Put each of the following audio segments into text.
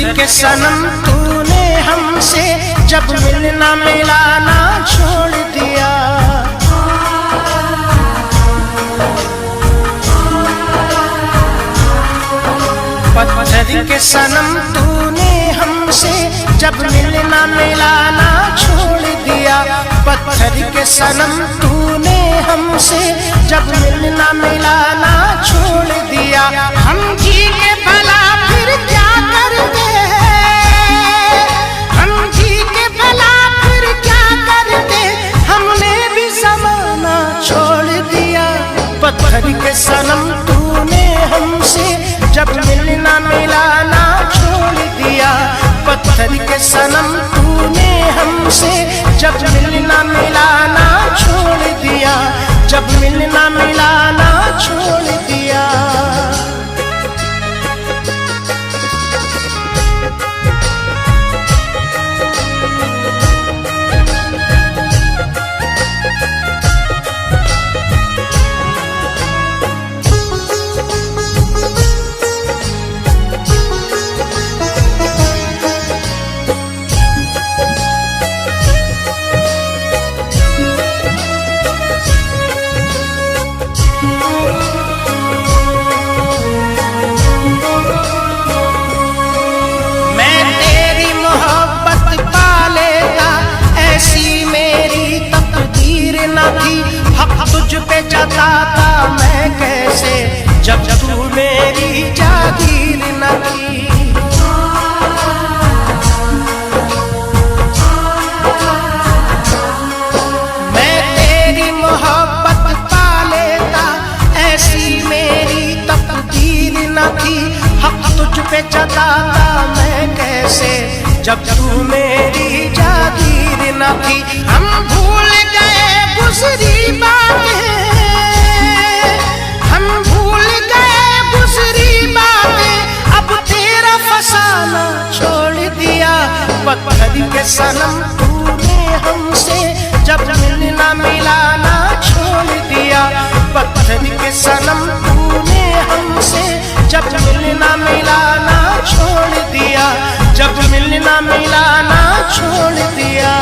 के सनम तूने हमसे जब मिलना मिलाना छोड़ दिया। पत्थर के सनम तूने हमसे जब मिलना मिलाना छोड़ दिया। पत्थर के सनम तूने हमसे जब मिलना मिलाना छोड़ दिया। हम जी के भला फिर क्या करते, हम जी के भला फिर क्या करते, हमने भी ज़माना छोड़ दिया। पत्थर के सनम तूने हमसे जब मिलना मिलाना छोड़ दिया। पत्थर के सनम तूने हमसे जब मिलना मिलाना छोड़ दिया। जब मिलना मिलाना छोड़ दिया। तुझ पे जताता मैं कैसे जब तू मेरी जागीर न थी। मैं तेरी मोहब्बत पा लेता, ऐसी मेरी तकदीर न थी। हक तुझ पे जताता मैं कैसे जब तू मेरी जागीर न थी। हम भूल गए गुज़री बातें, हम भूल गए गुज़री बातें, अब तेरा फसाना छोड़ दिया। पत्थर के सनम तूने हमसे जब मिलना मिलाना छोड़ दिया। पत्थर के सनम तूने हमसे जब मिलना मिलाना छोड़ दिया। जब मिलना मिलाना छोड़ दिया।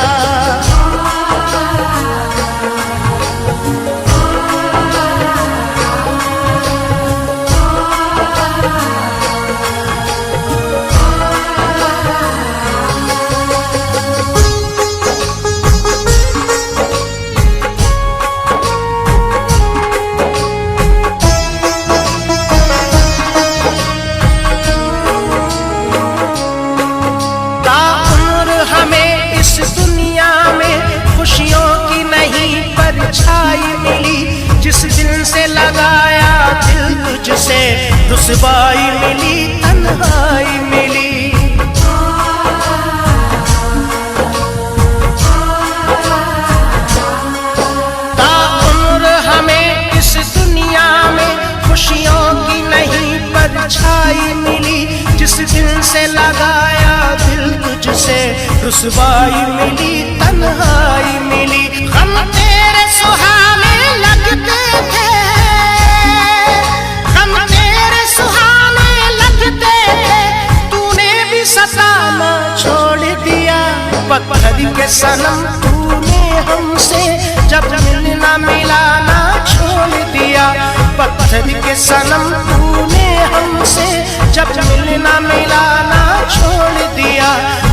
छाई मिली जिस दिल से लगाया दिल तुझसे, रुसवाई मिली तन्हाई मिली। ताउम्र हमें इस दुनिया में खुशियों की नहीं परछाई मिली। जिस दिल से लगाया दिल तुझसे, रुसवाई मिली तन्हाई मिली। हम तेरे सुहाने लगते थे, हम तेरे सुहाने लगते थे, तूने भी सताना छोड़ दिया। पत्थर के सनम तूने हमसे जब मिलना मिलाना छोड़ दिया। पत्थर के सनम तूने हमसे जब मिलना मिलाना छोड़ दिया।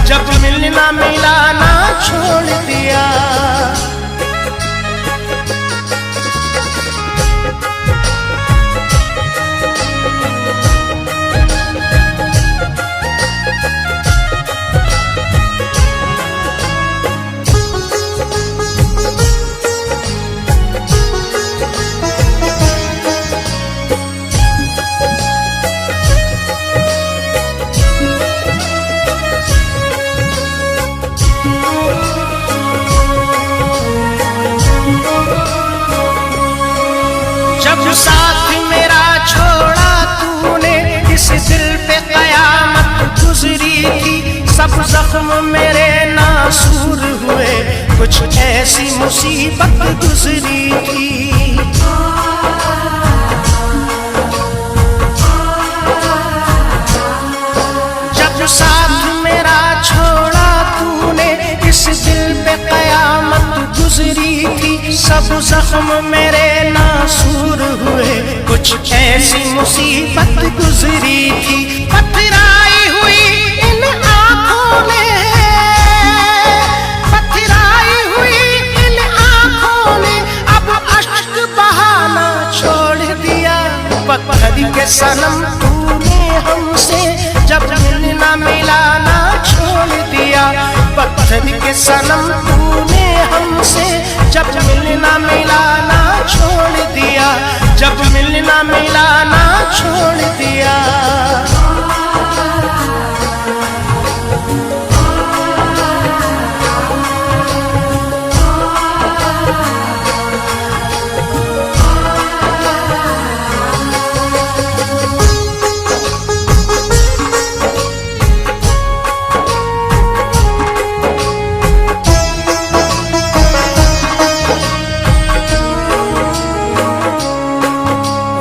जब मिलना मिलाना छोड़ दिया। जब साथ मेरा छोड़ा तूने, इस दिल पे कयामत गुजरी थी। सब जख्म मेरे नासूर हुए, कुछ ऐसी मुसीबत गुजरी थी। जब साथ दिल पे कयामत गुजरी थी, सब जख्म मेरे नासूर हुए। कुछ ऐसी मुसीबत गुजरी थी, पथराई हुई इन आँखों ने, पथराई हुई इन आँखों ने अब अश्क बहाना छोड़ दिया। पत्थर के सनम तूने हमसे जब मिलना मिलाना छोड़ दिया। पत्थर के सनम तूने हमसे जब मिलना मिलाना छोड़ दिया, जब मिलना मिलाना छोड़ दिया।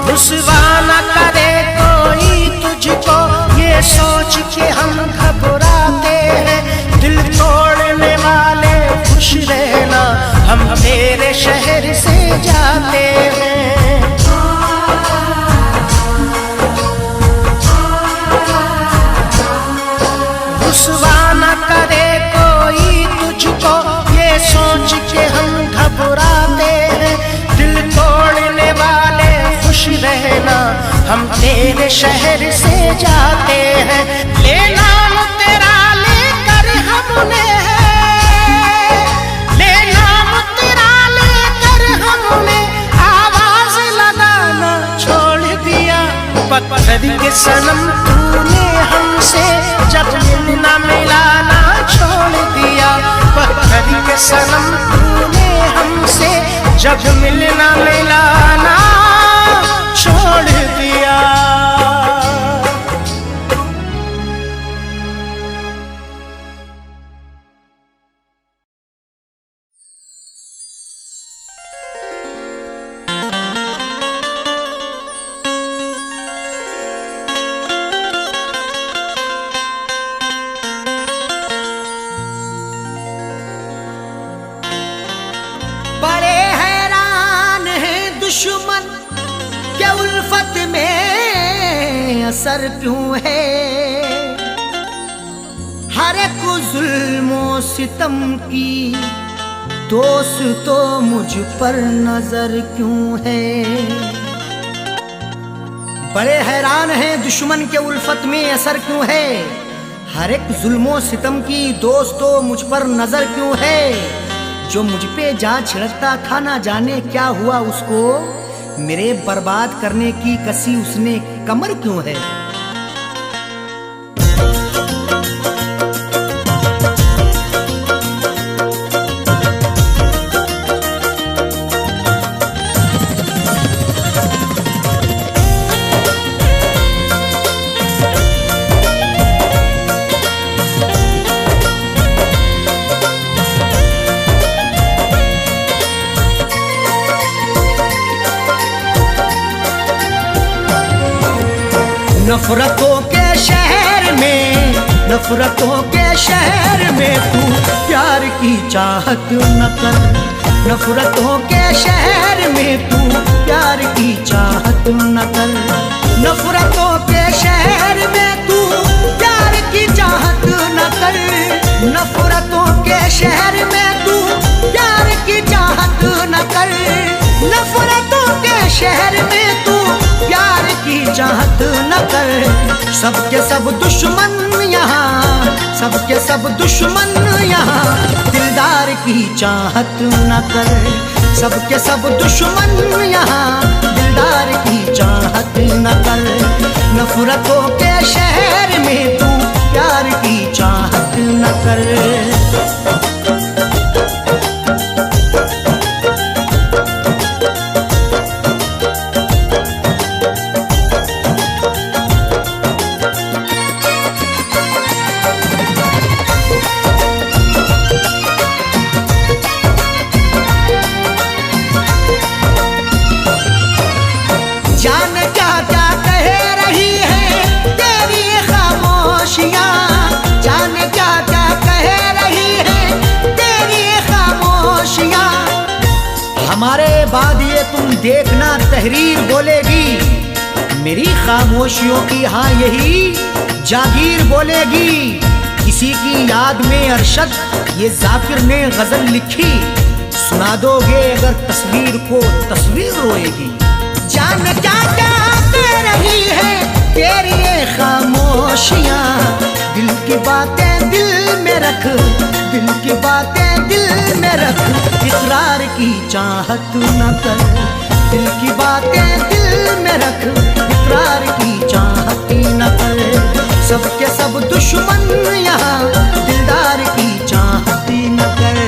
रुसवा न करे कोई तुझको ये सोच के हम घबराते हैं। दिल तोड़ने वाले खुश रहना, हम तेरे शहर से जाते हैं। रुसवा न करे कोई तुझको ये सोच के हम घबराते हैं। दिल तोड़ने वाले खुश रहना, हम तेरे शहर से जाते हैं। ले नाम तेरा लेकर हमने, ले नाम तेरा लेकर हमने आवाज लगाना छोड़ दिया। पत्थर के सनम तूने हमसे जब मिलना मिलाना छोड़ दिया। पत्थर के सनम तूने हमसे जब मिलना मिलाना छोड़ दिया। बड़े हैरान हैं दुश्मन के उल्फत में असर क्यों है, हर एक जुल्मो सितम की दोस्त तो मुझ पर नजर क्यों है। बड़े हैरान हैं दुश्मन के उल्फत में असर क्यों है, हर एक जुल्मो सितम की दोस्त तो मुझ पर नजर क्यों है। जो मुझ पे जा छिड़कता था ना जाने क्या हुआ उसको, मेरे बर्बाद करने की कसी उसने कमर क्यों है। नफरतों के शहर में, नफरतों के शहर में तू प्यार की चाहत न कर। नफरतों के शहर में तू प्यार की चाहत न कर। नफरतों के शहर में तू प्यार की चाहत न कर। नफरतों के शहर में तू प्यार की चाहत न कर। नफरतों के शहर में तू प्यार की चाहत न कर। सबके सब दुश्मन यहाँ, सबके सब दुश्मन यहाँ दिलदार की चाहत न कर। सबके सब दुश्मन यहाँ दिलदार की चाहत न कर। नफरतों के शहर में तू प्यार की चाहत न कर। जाने क्या क्या कह रही है बाद ये तुम देखना तहरीर बोलेगी, मेरी खामोशियों की हाँ यही जागीर बोलेगी। किसी की याद में अरशद ये जाकिर ने गजल लिखी, सुना दोगे अगर तस्वीर को तस्वीर रोएगी। जान क्या क्या कह रही है तेरी ये खामोशियाँ, दिल की बातें दिल में रख, दिल की बातें दिल में रख, इकरार की चाहत न कर, दिल की बातें दिल में रख, इकरार की चाहत न कर। सबके सब दुश्मन यहाँ दिलदार की चाहत न कर।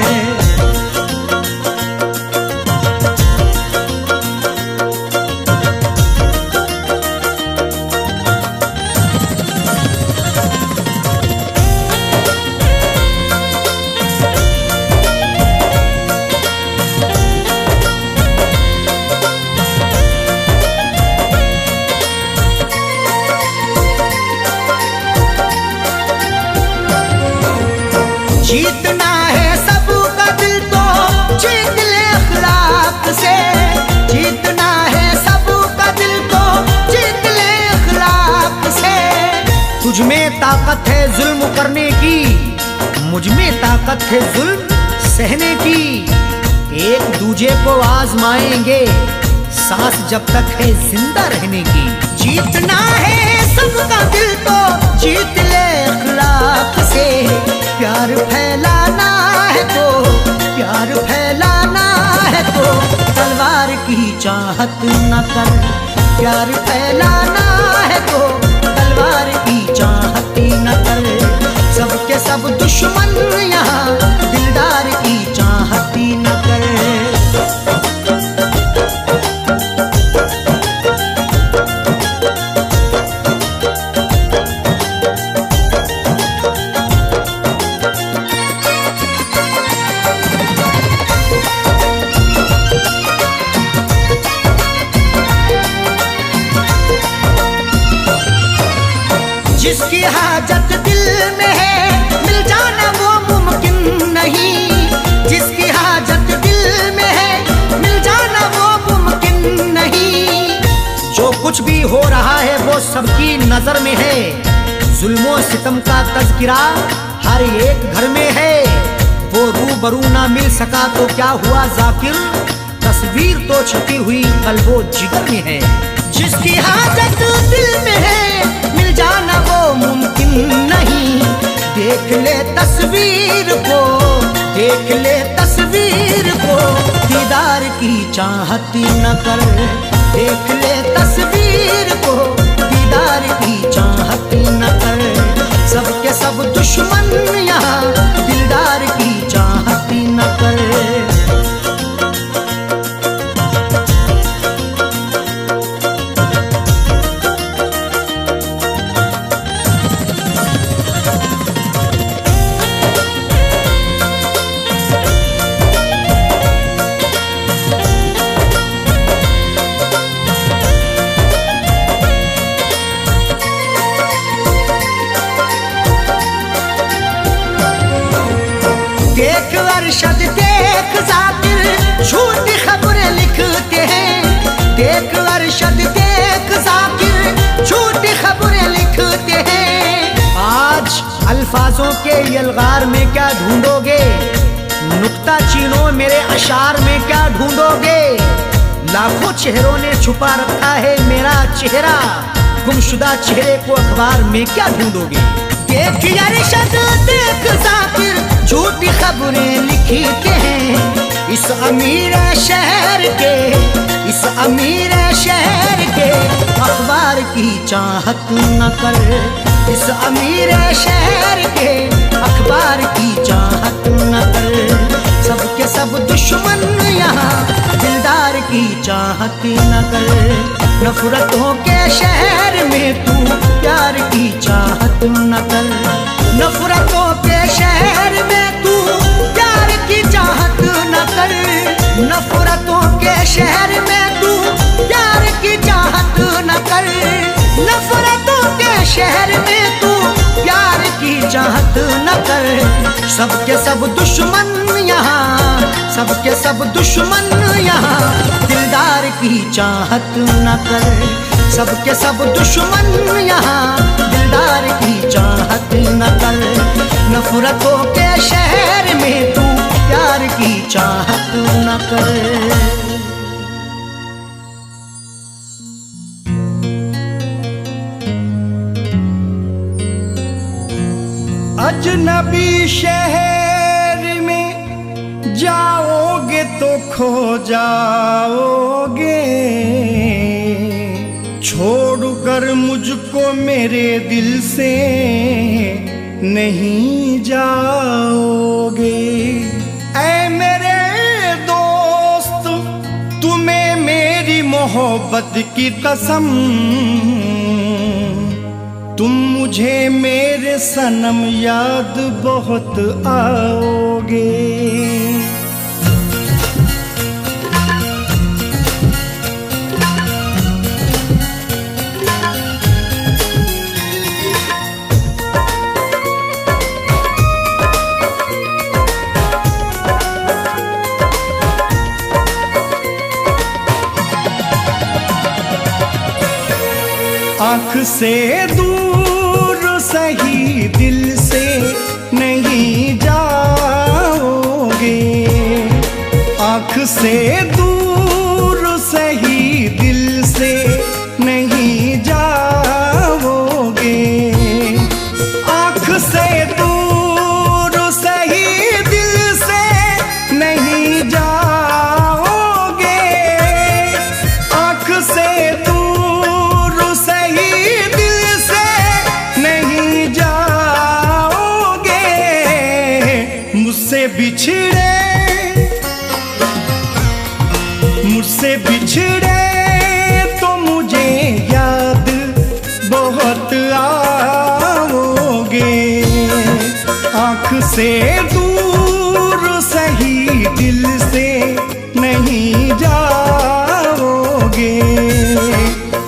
जीतना है सबका दिल तो जीत ले अखलाक से, जीतना है सबका दिल तो जीत ले अखलाक से। तुझ में ताकत है जुल्म करने की, मुझ में ताकत है जुल्म सहने की। एक दूजे को आजमाएंगे सांस जब तक है जिंदा रहने की। जीतना है सबका दिल तो जीत ले अखलाक से। प्यार फैलाना है तो, प्यार फैलाना है तो तलवार की चाहत न कर। प्यार फैलाना है तो तलवार की चाहत न कर। सबके सब दुश्मन यहाँ दिलदार की चाहत न कर। जिसकी हाजत दिल में है मिल जाना वो मुमकिन नहीं, जिसकी हाजत दिल में है मिल जाना वो मुमकिन नहीं। जो कुछ भी हो रहा है वो सबकी नजर में है, जुल्मों सितम का तज़किरा हर एक घर में है। वो रूबरू ना मिल सका तो क्या हुआ जाकिर, तस्वीर तो छपी हुई कल्बो जिगर में है। जिसकी हाजत दिल में है मिल जाना वो मुमकिन नहीं। देख ले तस्वीर को, देख ले तस्वीर को, दीदार की चाहत न कर। देख ले तस्वीर को, दीदार की चाहत न कर। सबके सब दुश्मन यहाँ दिलदार की चाहत न कर। देख अरशद देख जाकिर झूठी खबरें लिखते हैं। देख अरशद देख जाकिर झूठी खबरें लिखते हैं। आज अल्फाजों के यलगार में क्या ढूंढोगे, नुक्ता चीनो मेरे अशार में क्या ढूंढोगे। लाखों चेहरों ने छुपा रखा है मेरा चेहरा, गुमशुदा चेहरे को अखबार में क्या ढूंढोगे। देख अरशद देख जाकिर झूठी खबरें लिखते हैं। इस अमीर शहर के, इस अमीर शहर के अखबार की चाहत न कर। इस अमीर शहर के अखबार की चाहत न कर। सबके सब दुश्मन यहाँ दिलदार की चाहत न कर। नफरतों के शहर में तू प्यार की चाहत न कर। नफरतों के शहर में तू प्यार की चाहत न कर। नफरतों के शहर में तू प्यार की चाहत न कर। नफरतों के शहर में तू प्यार की चाहत न कर। सबके सब दुश्मन यहाँ सबके सब दुश्मन यहाँ दिलदार की चाहत न करे। सबके सब दुश्मन यहाँ दिलदार की चाहत न करे। नफरतों के शहर में तू प्यार की चाहत न करे। अजनबी शहर में जाओगे तो खो जाओगे, छोड़कर मुझको मेरे दिल से नहीं जाओगे। ऐ मेरे दोस्त तुम्हें मेरी मोहब्बत की कसम, तुम मुझे मेरे सनम याद बहुत आओगे। आँख से दूर सही दिल से नहीं जाओगे। आँख से दूर सही दिल से नहीं जाओगे। आँख से दूर सही दिल से नहीं जाओगे। आँख से मुझसे बिछड़े तो मुझे याद बहुत आओगे। आँख से दूर सही दिल से नहीं जाओगे।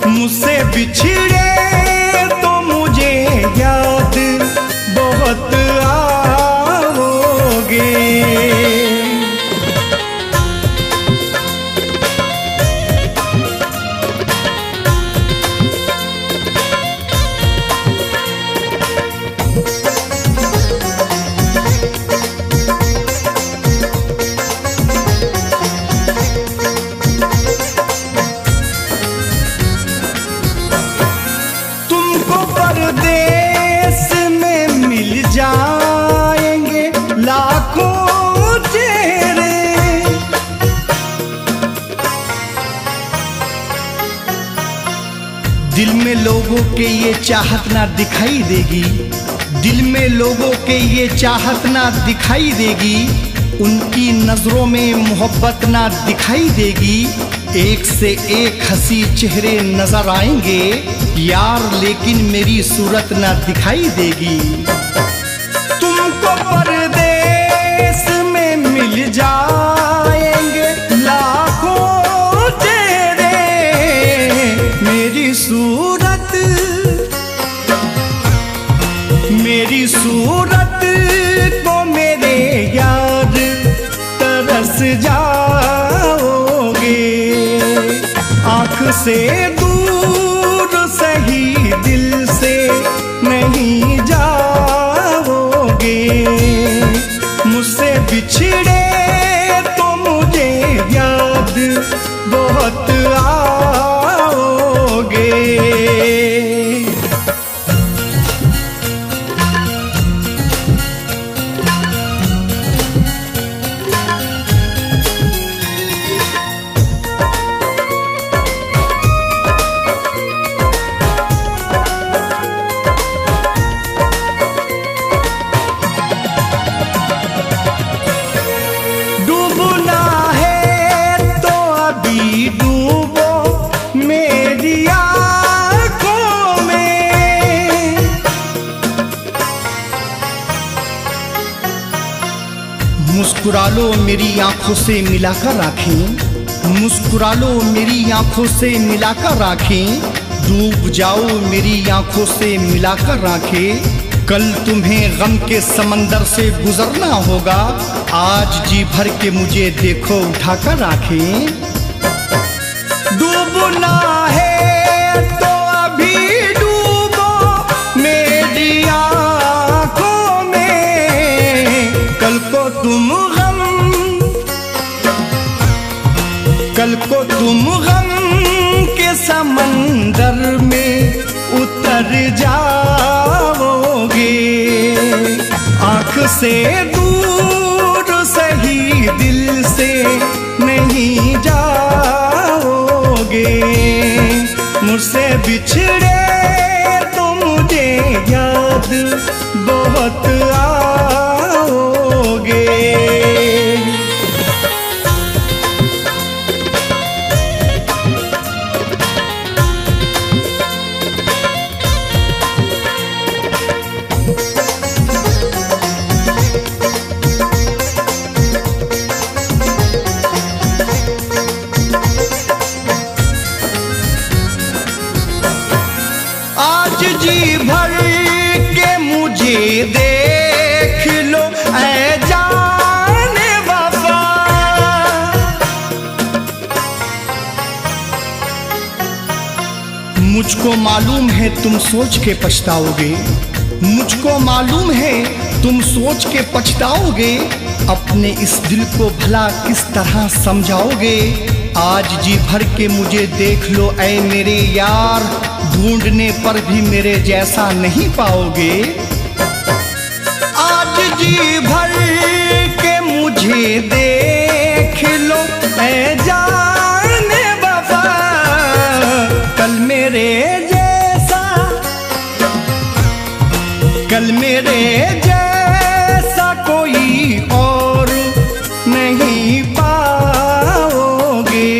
मुझसे बिछड़े तो मुझे याद बहुत आओगे। परदेस में मिल जाएंगे लाखों चेहरे। दिल में लोगों के ये चाहत ना दिखाई देगी। दिल में लोगों के ये चाहत ना दिखाई देगी। उनकी नजरों में मोहब्बत ना दिखाई देगी। एक से एक हंसी चेहरे नजर आएंगे यार, लेकिन मेरी सूरत ना दिखाई देगी। तुमको परदेस में मिल जाएंगे लाखों चेहरे। मेरी सूरत को मेरे यार तरस जाओगे। आँख से दूर सही दिल से नहीं जाओगे। मुझसे बिछड़े तो मुझे याद बहुत आओगे। मुस्कुरा लो मेरी आंखों से मिलाकर राखें। मुस्कुरा लो मेरी आंखों से मिलाकर राखें। डूब जाओ मेरी आंखों से मिलाकर राखें। कल तुम्हें गम के समंदर से गुजरना होगा, आज जी भर के मुझे देखो उठाकर आंखें। डूबना है तो अभी डूबो मेरी आँखों में, कल को तुम गम के समंदर में उतर जाओगे। आँख से दूर सही दिल से नहीं जाओगे। मुझसे बिछड़े तो मुझे याद बहुत आओगे। जी भर के मुझे देख लो ऐ जाने वफा, मुझको मालूम है तुम सोच के पछताओगे, मुझको मालूम है तुम सोच के पछताओगे। अपने इस दिल को भला किस तरह समझाओगे। आज जी भर के मुझे देख लो ऐ मेरे यार, ढूंढने पर भी मेरे जैसा नहीं पाओगे। आज जी भर के मुझे देख लो ऐ जाने वफा, कल मेरे जैसा कोई और नहीं पाओगे।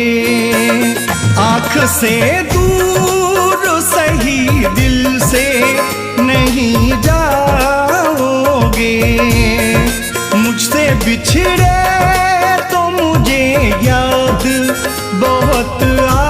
आँख से दूर सही दिल से नहीं जाओगे। मुझसे बिछड़े तो मुझे याद बहुत आओगे।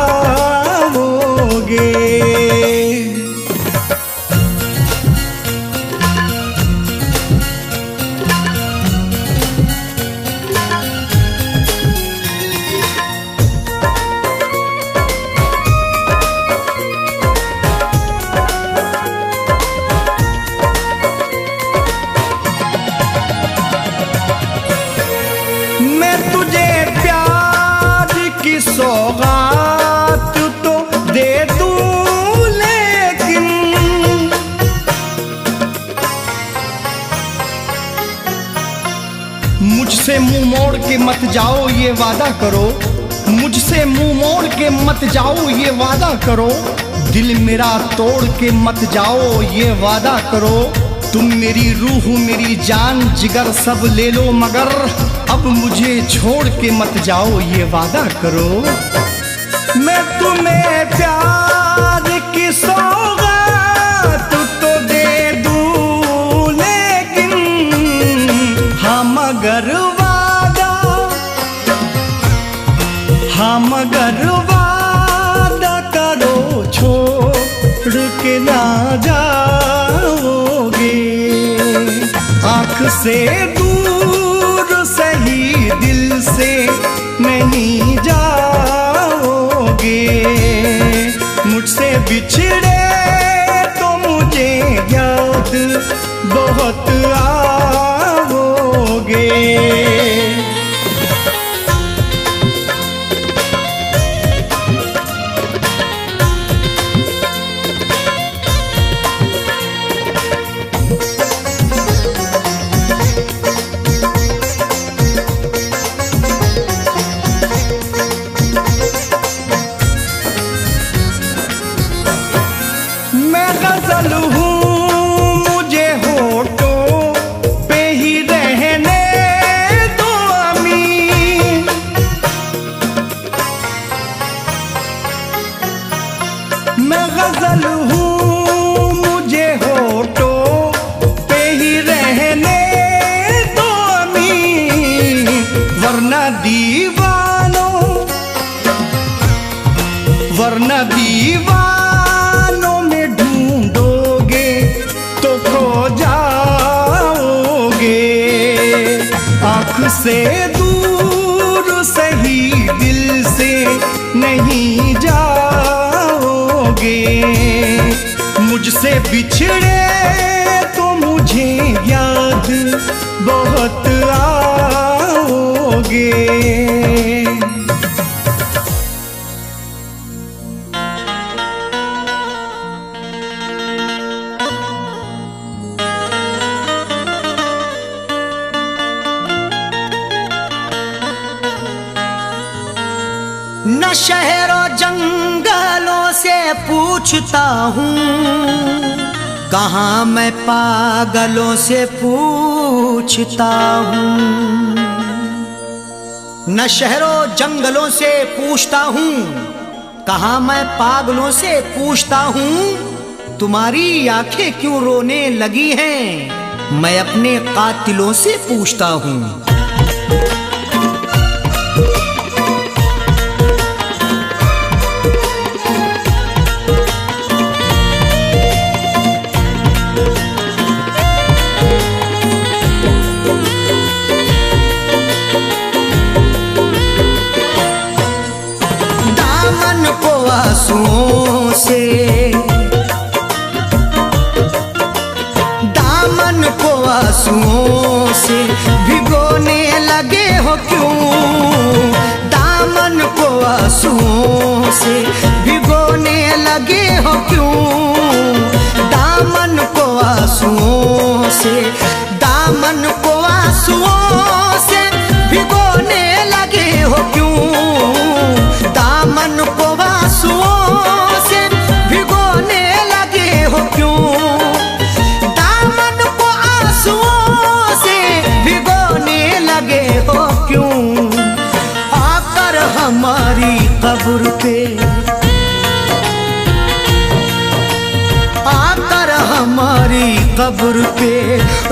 सौगात तो दे दूं लेकिन मुझसे मुंह मोड़ के मत जाओ ये वादा करो, मुझसे मुंह मोड़ के मत जाओ ये वादा करो। दिल मेरा तोड़ के मत जाओ ये वादा करो। तुम मेरी रूह मेरी जान जिगर सब ले लो, मगर अब मुझे छोड़ के मत जाओ ये वादा करो। मैं तुम्हें प्यार की सौगात तो दे दूं लेकिन, हाँ मगर वादा करो छोड़ के ना जाओगे। आँख से दूर सही दिल से नहीं जाओगे। मुझसे बिछड़े तो मुझे याद बहुत आओगे। गजल हूँ मुझे होठों पे ही रहने आँख से दूर सही दिल से नहीं जाओगे, मुझसे बिछड़े तो मुझे याद बहुत आओगे। न शहरों जंगलों से पूछता हूँ, कहाँ मैं पागलों से पूछता हूँ। न शहरों जंगलों से पूछता हूँ, कहाँ मैं पागलों से पूछता हूँ। तुम्हारी आंखें क्यों रोने लगी हैं, मैं अपने कातिलों से पूछता हूँ। आंसुओं से दामन को आंसुओं से भिगोने लगे हो क्यों, दामन को आंसुओं से भिगोने लगे हो क्यों, दामन को आंसुओं से, दामन को आंसुओं से भिगोने लगे हो क्यों, दामन को आंसुओं से भिगोने लगे हो क्यों, दामन को आंसुओं से भिगोने लगे हो क्यों। आकर हमारी कब्र पे, आकर हमारी कब्र पे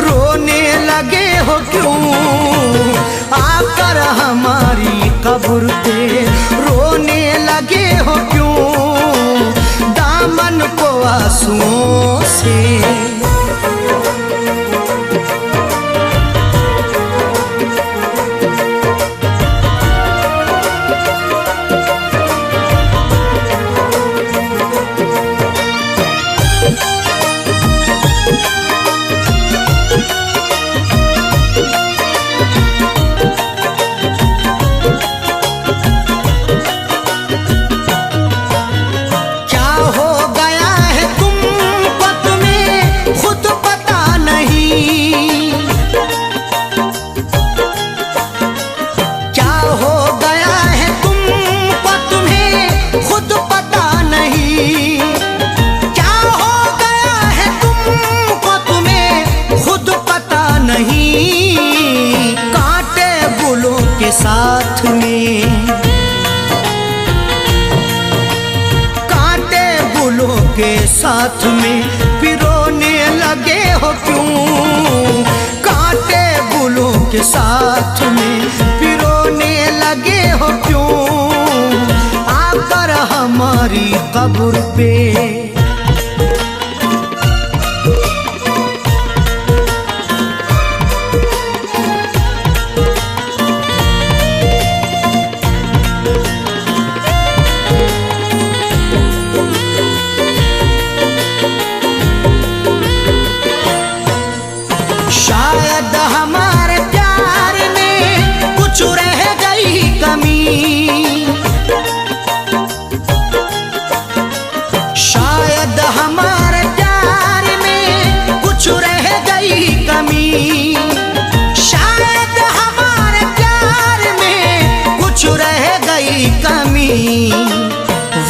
रोने लगे हो क्यों, आकर हमारी कब्र पे रोने लगे हो क्यों, दामन को आंसुओं से। साथ में कांटे गुलों के साथ में पिरोने लगे हो क्यों, कांटे गुलों के साथ में पिरोने लगे हो क्यों, आकर हमारी कब्र पे। शायद हमारे प्यार में कुछ रह गई कमी, शायद हमारे प्यार में कुछ रह गई कमी, शायद हमारे प्यार में कुछ रह गई कमी,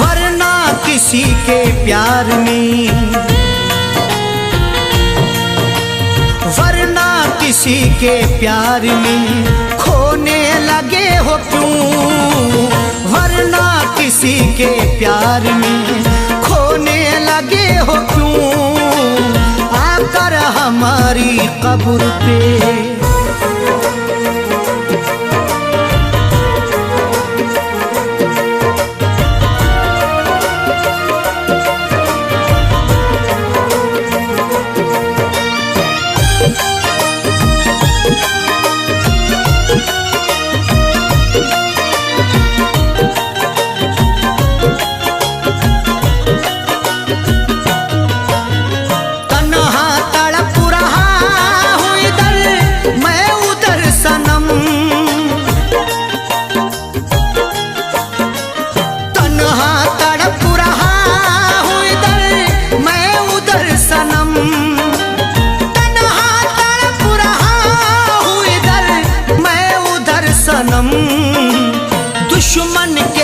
वरना किसी के प्यार में, वरना किसी के प्यार में खोने लगे हो क्यों, वरना किसी के प्यार में खोने लगे हो क्यों, आकर हमारी कब्र पे।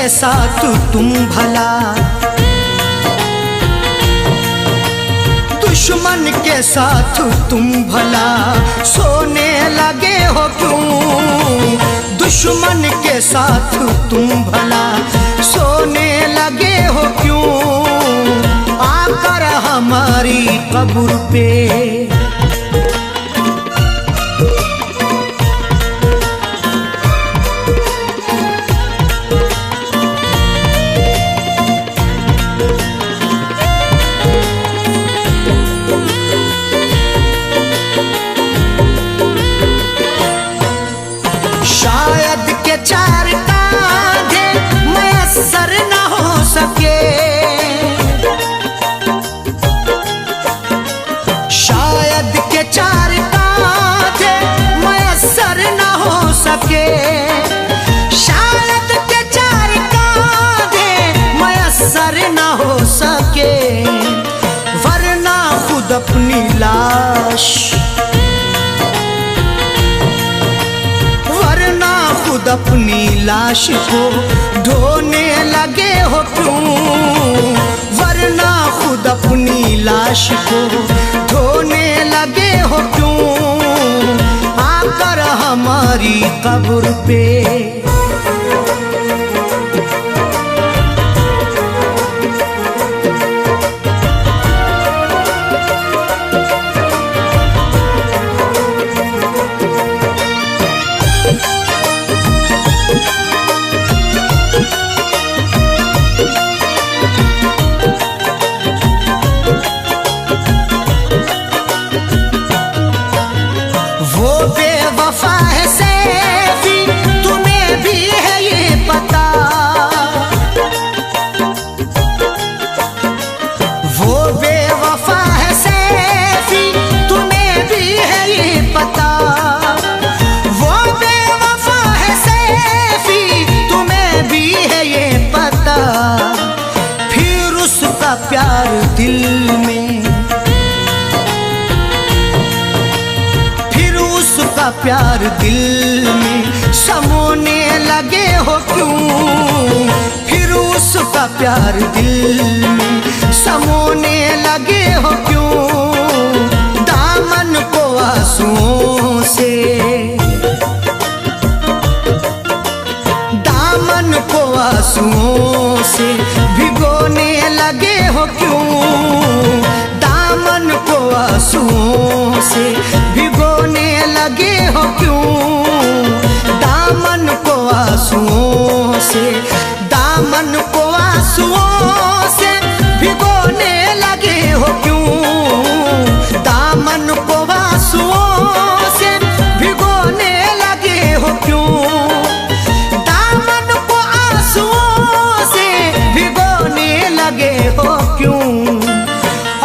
के साथ तुम भला, दुश्मन के साथ तुम भला सोने लगे हो क्यों? दुश्मन के साथ तुम भला सोने लगे हो क्यों? आकर हमारी कब्र पे शायद के चार कांधे मैसर न हो सके, शायद के चार कांधे मैसर न हो सके, शायद के चार कांधे मैसर न हो सके, वरना खुद अपनी लाश, खुद अपनी लाश को ढोने लगे हो क्यों? वरना खुद अपनी लाश को ढोने लगे हो क्यों? आकर हमारी कब्र पे बेवफा है सैफी, तुम्हें भी है ये पता, वो बेवफा है सैफी, तुम्हें भी है ये पता, वो बेवफा है सैफी, तुम्हें भी है ये पता, फिर उसका प्यार दिल में, प्यार दिल में समोने लगे हो क्यों? फिर उसका प्यार दिल में समोने लगे हो क्यों? दामन को आंसुओं से, दामन को आंसुओं से भिगोने लगे हो क्यों? दामन को आंसुओं से भिगोने लगे हो क्यों? दामन को आंसुओं से, दामन को आंसुओं से भिगोने लगे हो क्यों? दामन को आंसुओं से भिगोने लगे हो क्यों? दामन को आंसुओं से भिगोने लगे हो क्यों?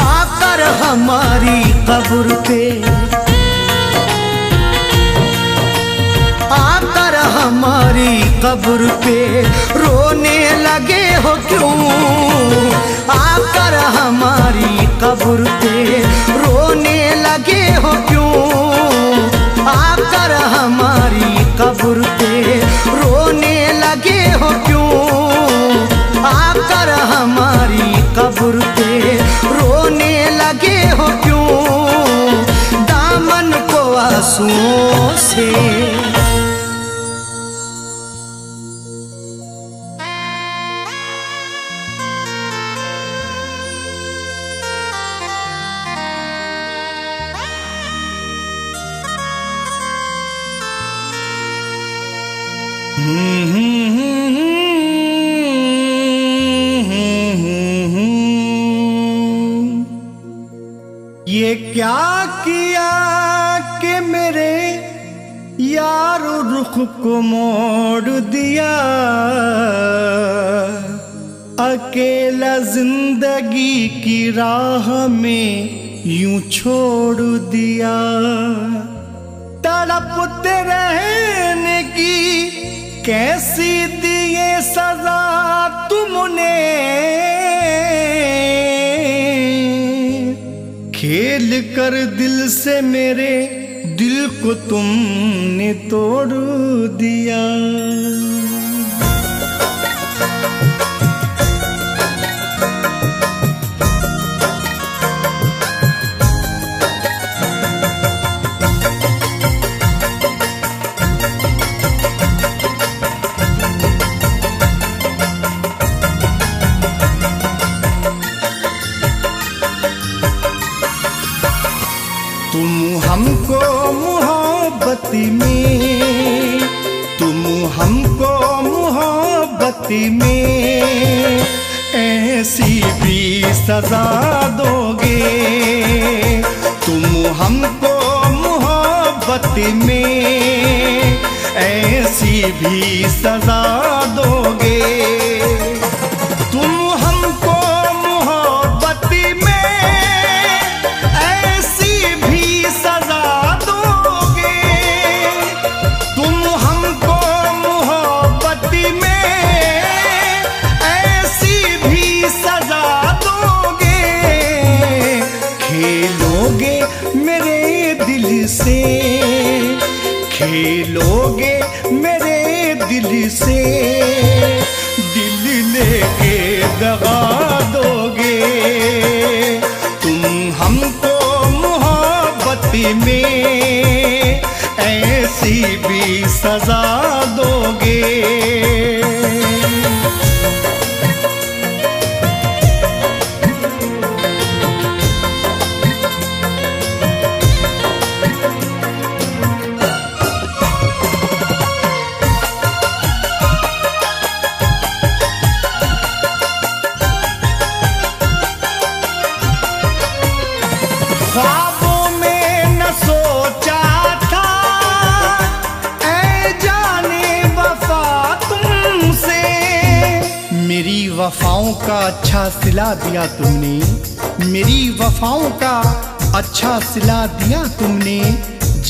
आकर हमारी कब्र पे, आकर हमारी कब्र पे रोने लगे हो क्यों? आकर हमारी कब्र पे रोने लगे हो क्यों? आकर हमारी कब्र पे रोने लगे हो क्यों? आकर हमारी कब्र पे रोने लगे हो क्यों? दामन को आंसुओं से ये क्या किया कि मेरे यार रुख को मोड़ दिया, अकेला जिंदगी की राह में यूं छोड़ दिया। तड़पते रहने की कैसी दी ये सजा तुमने, खेल कर दिल से मेरे दिल को तुमने तोड़ दिया। में ऐसी भी सजा दोगे, तुम हमको मोहब्बत में ऐसी भी सजा दोगे, तुम हमको मोहब्बत में ऐसी भी सजा दोगे, तुम हमको मोहब्बत में ऐसी भी सजा दोगे, खेलोगे मेरे दिल से, खेलोगे मेरे दिल से, दिल लेके दगा दोगे, तुम हमको मोहब्बत में ऐसी भी सजा दोगे। ख्वाबों में न सोचा था ऐ जाने वफा तुमसे, मेरी वफाओं का अच्छा सिला दिया तुमने, मेरी वफाओं का अच्छा सिला दिया तुमने,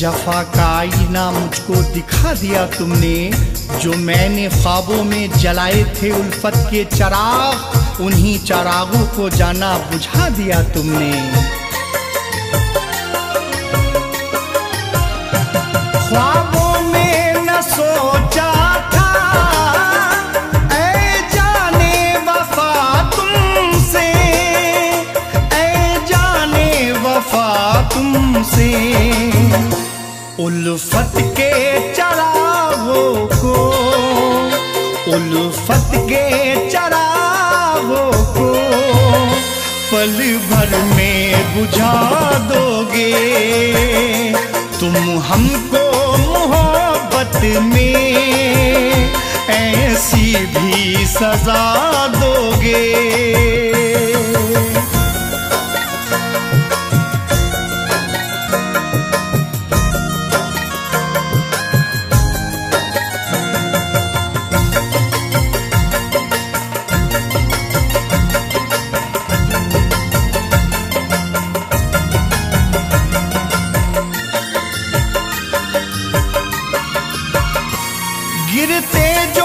जफा का आईना मुझको दिखा दिया तुमने, जो मैंने ख्वाबों में जलाए थे उल्फत के चिराग, उन्हीं चिरागों को जाना बुझा दिया तुमने। ख्वाबों में न सोचा था ऐ जाने वफा तुमसे, ऐ जाने वफा तुमसे, उल्फत के चिरागों को, उल्फत के चिरागों को पल भर में बुझा दोगे, तुम हमको मोहब्बत में ऐसी भी सजा दोगे। गिरते जो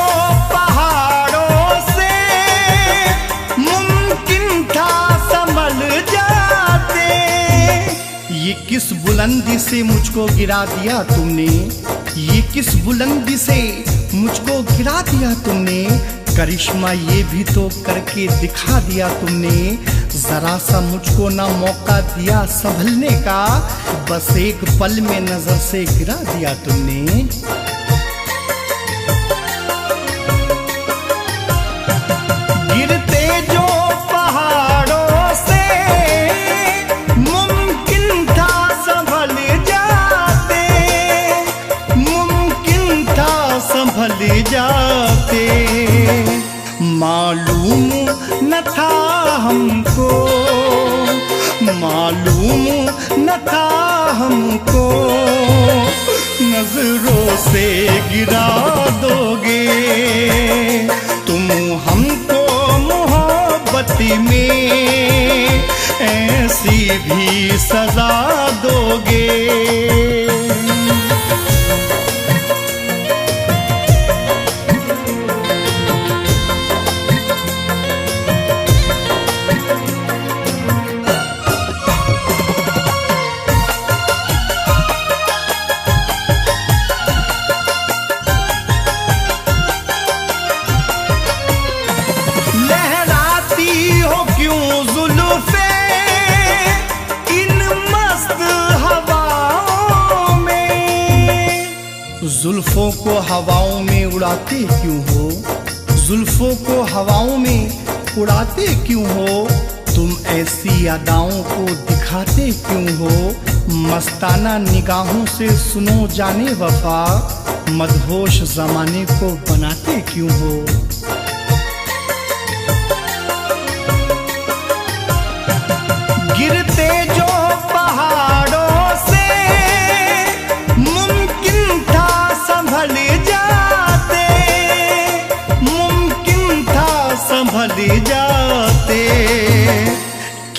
पहाड़ों से मुमकिन था संभल जाते, ये किस बुलंदी से मुझको गिरा दिया तुमने, ये किस बुलंदी से मुझको गिरा दिया तुमने, करिश्मा ये भी तो करके दिखा दिया तुमने, जरा सा मुझको ना मौका दिया संभलने का, बस एक पल में नजर से गिरा दिया तुमने। गिरते जो पहाड़ों से मुमकिन था संभल जाते, मुमकिन था संभल जाते, मालूम न था हमको, मालूम न था हमको, नजरों से गिरा दोगे, तुम हमको मोहब्बत में ऐसी भी सजा दोगे। जुल्फों को हवाओं में उड़ाते क्यों हो, जुल्फों को हवाओं में उड़ाते क्यों हो, तुम ऐसी अदाओं को दिखाते क्यों हो, मस्ताना निगाहों से सुनो जाने वफा, मदहोश जमाने को बनाते क्यों हो। गिरते जो पहाड़ों से मुमकिन था संभल जाते, मुमकिन था संभल जाते।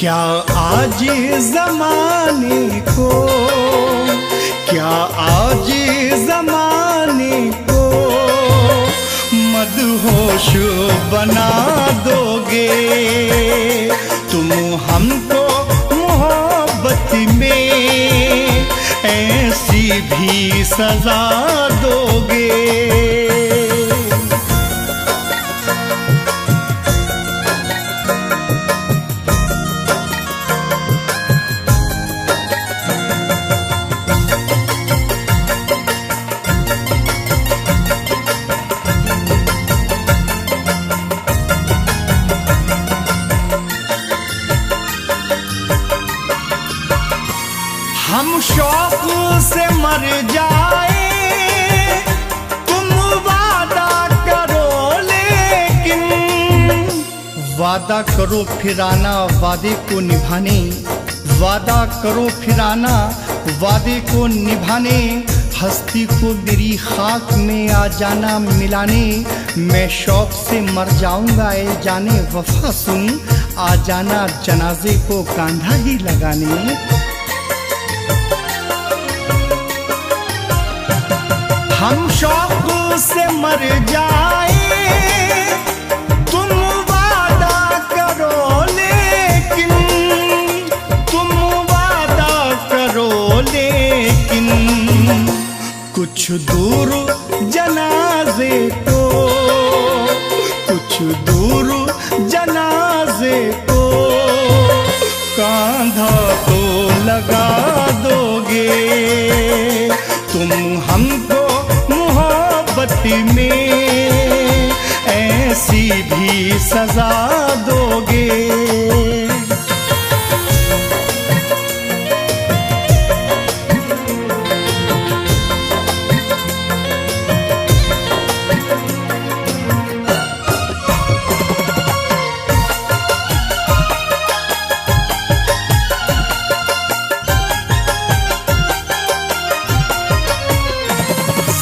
क्या आज ज़माने को, क्या आज ज़माने को मदहोश बना दोगे तुम हमको मोहब्बत में, ऐसी भी सजा दोगे। हम शौक से मर जाए, तुम वादा करो लेकिन, वादा करो फिर आना वादे को निभाने, वादा करो फिर आना वादे को निभाने। हस्ती को मेरी खाक में आ जाना मिलाने, मैं शौक से मर जाऊंगा ए जाने वफा सुन, आ जाना जनाजे को कांधा ही लगाने। हम शौक से मर जाए, तुम वादा करो लेकिन, तुम वादा करो लेकिन, कुछ दूर जनाजे को, कुछ दूर जनाजे को कांधा तो लगा दोगे तुम हमको मोहब्बत में, ऐसी भी सजा दोगे।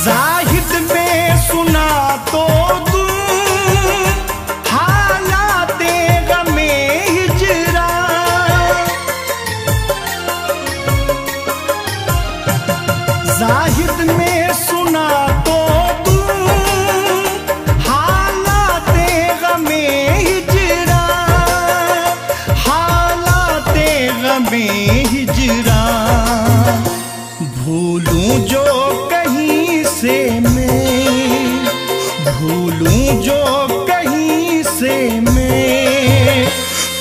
जाहिद में सुना तो दूं हालाते गमे हिजरा, जाहिद में सुना तो दूं हालाते गमे हिजरा, हालाते गमे हिजरा। भूलूं जो कहीं से मैं, भूलूं जो कहीं से मैं,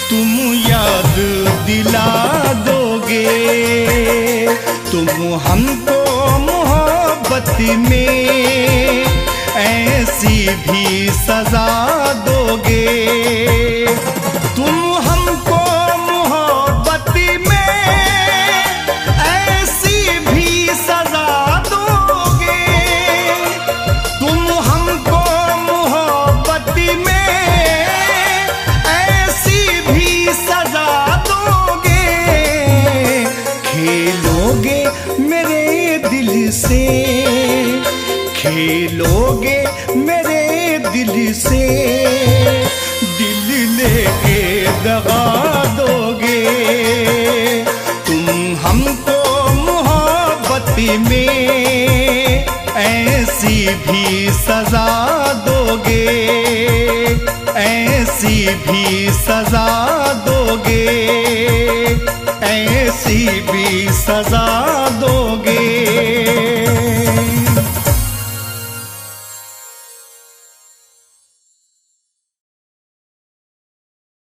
तुम याद दिला दोगे, तुम हमको मोहब्बत में, ऐसी भी सजा दोगे। तुम हमको मोहब्बत में, ऐसी भी सजा दोगे, तुम हमको मोहब्बत में, ऐसी भी सजा दोगे। खेलोगे मेरे दिल से, खेलोगे मेरे दिल से, दिल लेके दगा दोगे तुम हमको मोहब्बत में, ऐसी भी सजा दोगे, ऐसी भी सजा दोगे, ऐसी भी सजा दोगे।